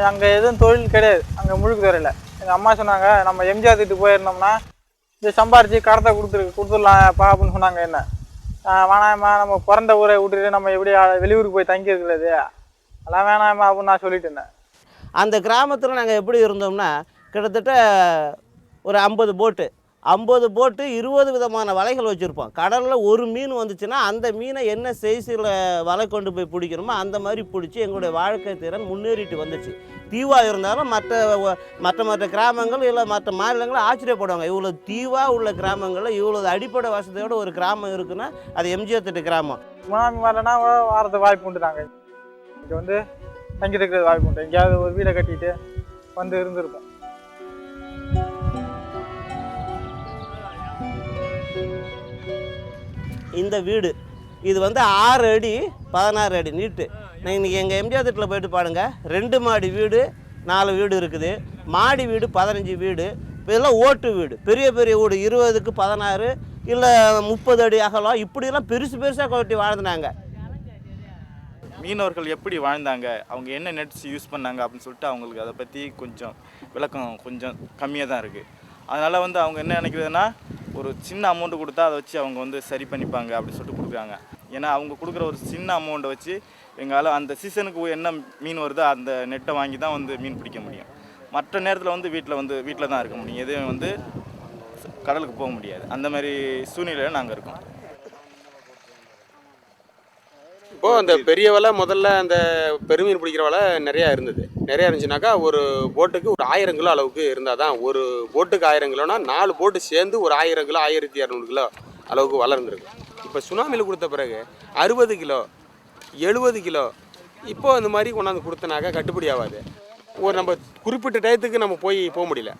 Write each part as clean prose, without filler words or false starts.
அங்கே எதுவும் தொழில் கிடையாது. அங்கே முழுக்கு துறையில் எங்கள் அம்மா சொன்னாங்க, நம்ம எம்ஜிஆர் திட்டு போயிருந்தோம்னா இந்த சம்பாரித்து கடத்தை கொடுத்துடலாம்ப்பா அப்படின்னு சொன்னாங்க. என்ன வேணாம்மா, நம்ம பிறந்த ஊரை விட்டுட்டு நம்ம எப்படி வெளியூருக்கு போய் தங்கி இருக்கிறது, அதெல்லாம் வேணாம்மா அப்படின்னு நான் சொல்லிட்டு இருந்தேன். அந்த கிராமத்தில் நாங்கள் எப்படி இருந்தோம்னா கிட்டத்தட்ட ஒரு 50 போட்டு 20 விதமான வலைகள் வச்சுருப்போம். கடலில் ஒரு மீன் வந்துச்சுன்னா அந்த மீனை என்ன சைஸில் வலை கொண்டு போய் பிடிக்கணுமோ அந்த மாதிரி பிடிச்சி எங்களுடைய வாழ்க்கை திறன் முன்னேறிட்டு வந்துச்சு. தீவாக இருந்தாலும் மற்ற கிராமங்கள் இல்லை மற்ற மாநிலங்களும் ஆச்சரியப்படுவாங்க, இவ்வளோ தீவாக உள்ள கிராமங்களில் இவ்வளோ அடிப்படை வசதியோட ஒரு கிராமம் இருக்குன்னா அது எம்ஜிஆர் திட்ட கிராமம். சுனாமி வரலன்னா வாரத்துக்கு வாய்ப்பு உண்டு. நாங்கள் இங்கே வந்து தங்கி இருக்கிறது வாய்ப்பு உண்டு. எங்கேயாவது ஒரு வீடை கட்டிட்டு வந்து இருந்திருப்போம். இந்த வீடு இது வந்து 6 அடி 16 அடி நீட்டு. நான் இன்றைக்கி எங்கள் எம்ஜிஆர் திட்டில் போய்ட்டு பாருங்கள், 2 மாடி வீடு 4 வீடு இருக்குது, மாடி வீடு 15 வீடு, இதெல்லாம் ஓட்டு வீடு, பெரிய பெரிய வீடு 20க்கு 16 இல்லை 30 அடி அகலம், இப்படியெல்லாம் பெருசாக கொட்டி வாழ்ந்தாங்க. மீனவர்கள் எப்படி வாழ்ந்தாங்க, அவங்க என்ன நெட்ஸ் யூஸ் பண்ணாங்க அப்படின்னு சொல்லிட்டு அவங்களுக்கு அதை பற்றி கொஞ்சம் விளக்கம் கொஞ்சம் கம்மியாக தான் இருக்குது. அதனால் வந்து அவங்க என்ன நினைக்கிறதுனா, ஒரு சின்ன அமௌண்ட்டு கொடுத்தா அதை வச்சு அவங்க வந்து சரி பண்ணிப்பாங்க அப்படின்னு சொல்லிட்டு கொடுக்குறாங்க. ஏன்னா அவங்க கொடுக்குற ஒரு சின்ன அமௌண்ட்டை வச்சு எங்களால் அந்த சீசனுக்கு என்ன மீன் வருதோ அந்த நெட்டை வாங்கி தான் வந்து மீன் பிடிக்க முடியும். மற்ற நேரத்தில் வந்து வீட்டில் தான் இருக்க முடியும், எதுவும் வந்து கடலுக்கு போக முடியாது. அந்த மாதிரி சூழ்நிலையில் நாங்கள் இருக்கோம். இப்போது அந்த பெரிய வலை முதல்ல அந்த பெருமீன் பிடிக்கிற வலை நிறையா இருந்துச்சுனாக்கா ஒரு போட்டுக்கு ஒரு 1000 கிலோ அளவுக்கு இருந்தால் தான், ஒரு போட்டுக்கு 1000 கிலோனா 4 போட்டு சேர்ந்து ஒரு 1000 கிலோ 1200 கிலோ அளவுக்கு வளர்ந்துருக்கு. இப்போ சுனாமியில் கொடுத்த பிறகு 60 கிலோ 70 கிலோ இப்போது அந்த மாதிரி கொண்டாந்து கொடுத்தனாக்கா கட்டுப்படி ஆகாது. ஒரு நம்ம குறிப்பிட்ட டயத்துக்கு நம்ம போக முடியல.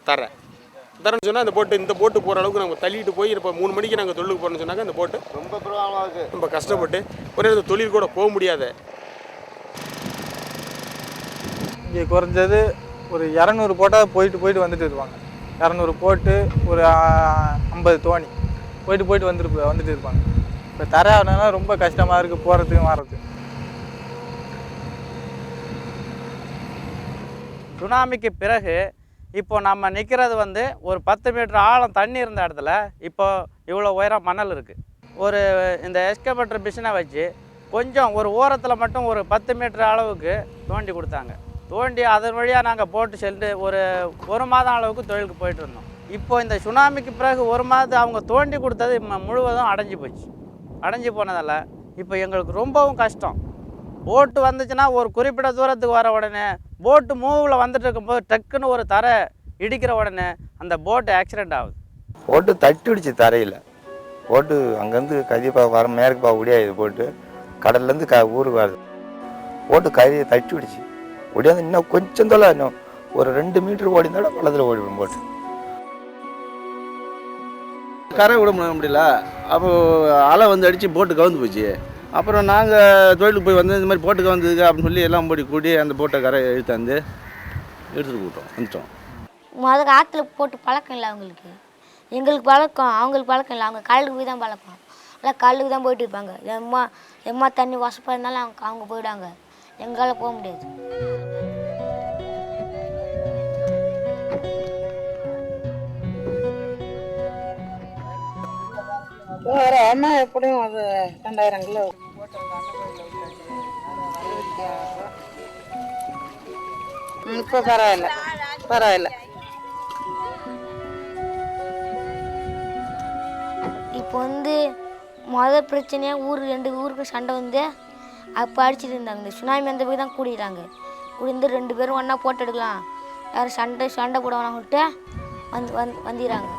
தரேன்னு சொன்னால் இந்த போட்டு போகிற அளவுக்கு நம்ம தள்ளிட்டு போய் இப்போ 3 மணிக்கு நாங்கள் தொழிலுக்கு போகிறோம்னு சொன்னாக்க அந்த போட்டு ரொம்ப பிரபலமாக இருக்குது. ரொம்ப கஷ்டப்பட்டு ஒரே இந்த தொழில் கூட போக முடியாத. இங்கே குறைஞ்சது ஒரு 200 போட்டால் போயிட்டு வந்துட்டு இருப்பாங்க. 200 போட்டு ஒரு 50 தோணி போயிட்டு வந்துட்டு இருப்பாங்க. இப்போ தரையானா ரொம்ப கஷ்டமாக இருக்குது போகிறதுக்கு வர்றது. சுனாமிக்கு பிறகு இப்போ நம்ம நிற்கிறது வந்து ஒரு 10 மீட்டர் ஆழம் தண்ணி இருந்த இடத்துல இப்போ இவ்வளோ உயரம் மணல் இருக்குது. இந்த எஸ்கவேட்டர் மிஷினை வச்சு கொஞ்சம் ஒரு ஓரத்தில் மட்டும் ஒரு 10 மீட்டர் அளவுக்கு தோண்டி கொடுத்தாங்க. தோண்டி அதன் வழியாக நாங்கள் போட்டு சென்று ஒரு மாதம் அளவுக்கு தொழிலுக்கு போயிட்டு இருந்தோம். இப்போ இந்த சுனாமிக்கு பிறகு 1 மாதம் அவங்க தோண்டி கொடுத்தது முழுவதும் அடைஞ்சு போனதால் இப்போ எங்களுக்கு ரொம்பவும் கஷ்டம். போட்டு வந்துச்சுன்னா ஒரு குறிப்பிட்ட தூரத்துக்கு வர உடனே போட்டு மூவில் வந்துட்டு இருக்கும்போது டக்குன்னு ஒரு தரை இடிக்கிற உடனே அந்த போட்டு ஆக்சிடெண்ட் ஆகுது. போட்டு தட்டிடுச்சு தரையில். போட்டு அங்கேருந்து கதிப்பா மேற்கு பார்க்கக்கூடிய இது போட்டு கடல்லேருந்து ஊருக்கு வருது. போட்டு கரையை தட்டிடுச்சு. ஓடியாந்து இன்னும் கொஞ்சம் தொலை இன்னும் ஒரு 2 மீட்டர் ஓடி இருந்தாலும் பள்ளத்தில் ஓடிடும் போட்டு. கரை விட முடியல. அப்போ அலை வந்து அடித்து போட்டு கவுந்து போச்சு. அப்புறம் நாங்கள் தொழிலுக்கு போய் வந்து இந்த மாதிரி போட்டு கவுந்ததுக்கு அப்படின்னு சொல்லி எல்லாம் கூடி அந்த போட்டை கரை எடுத்துகிட்டு வந்துட்டோம். முதல்ல ஆற்றுல போட்டு பழக்கம் இல்லை அவங்களுக்கு. எங்களுக்கு பழக்கம், அவங்களுக்கு பழக்கம் இல்லை. அவங்க கடலுக்கு போய் தான் பழக்கம். எல்லாம் கடலுக்கு தான் போயிட்டு இருப்பாங்க. எம்மா தண்ணி வசப்பாக இருந்தாலும் அவங்க போயிடுவாங்க. எங்களால் போக முடியாது. வேறு அண்ணா எப்படியும் அது 2000 கிலோ. இப்போ பரவாயில்ல. இப்போ வந்து மொதல் பிரச்சனையாக 2 ஊருக்கு சண்டை வந்து அப்போ அடிச்சுட்டு இருந்தாங்க. இந்த சுனாமி வந்த போய் தான் கூடிடுறாங்க. கூடிந்து 2 பேரும் ஒன்றா போட்டு எடுக்கலாம், யாரும் சண்டை போட வேணாம் சொல்லிட்டு வந்துடுறாங்க.